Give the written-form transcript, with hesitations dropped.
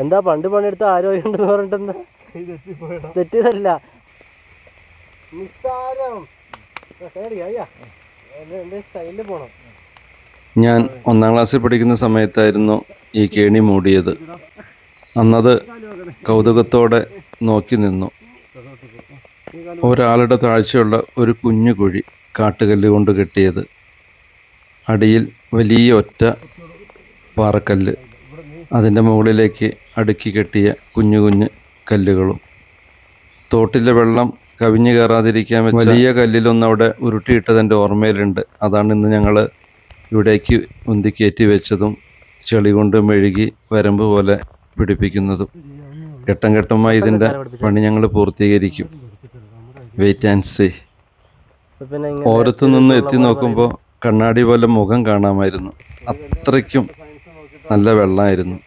എന്താ പണ്ട് പണിയെടുത്ത ആരോഗ്യം ഉണ്ടെന്ന് പറഞ്ഞിട്ടെന്താ? തെറ്റിയതല്ല, നിസ്സാരം. സ്റ്റൈലിൽ പോണം. ഞാൻ 1-ാം ക്ലാസ്സിൽ പഠിക്കുന്ന സമയത്തായിരുന്നു ഈ കേണി മൂടിയത്. അന്നത് കൗതുകത്തോടെ നോക്കി നിന്നു. ഒരാളുടെ താഴ്ചയുള്ള ഒരു കുഞ്ഞു കുഴി, കാട്ടുകല്ല് കൊണ്ട് കെട്ടിയത്. അടിയിൽ വലിയ ഒറ്റ പാറക്കല്ല്, അതിൻ്റെ മുകളിലേക്ക് അടുക്കി കെട്ടിയ കുഞ്ഞു കുഞ്ഞു കല്ലുകളും. തോട്ടിലെ വെള്ളം കവിഞ്ഞു കയറാതിരിക്കാൻ വെച്ച വലിയ കല്ലിലൊന്നും അവിടെ ഉരുട്ടിയിട്ടതെൻ്റെ ഓർമ്മയിലുണ്ട്. അതാണ് ഇന്ന് ഞങ്ങൾ ഇവിടേക്ക് ഉന്തിക്കയറ്റി വെച്ചതും ചെളി കൊണ്ട് മെഴുകി വരമ്പ് പോലെ പിടിപ്പിക്കുന്നതും. ഘട്ടം ഘട്ടമായി ഇതിൻ്റെ പണി ഞങ്ങൾ പൂർത്തീകരിക്കും. Wait and see. ഓരത്തു നിന്ന് എത്തി നോക്കുമ്പോൾ കണ്ണാടി പോലെ മുഖം കാണാമായിരുന്നു. അത്രയ്ക്കും നല്ല വെള്ളമായിരുന്നു.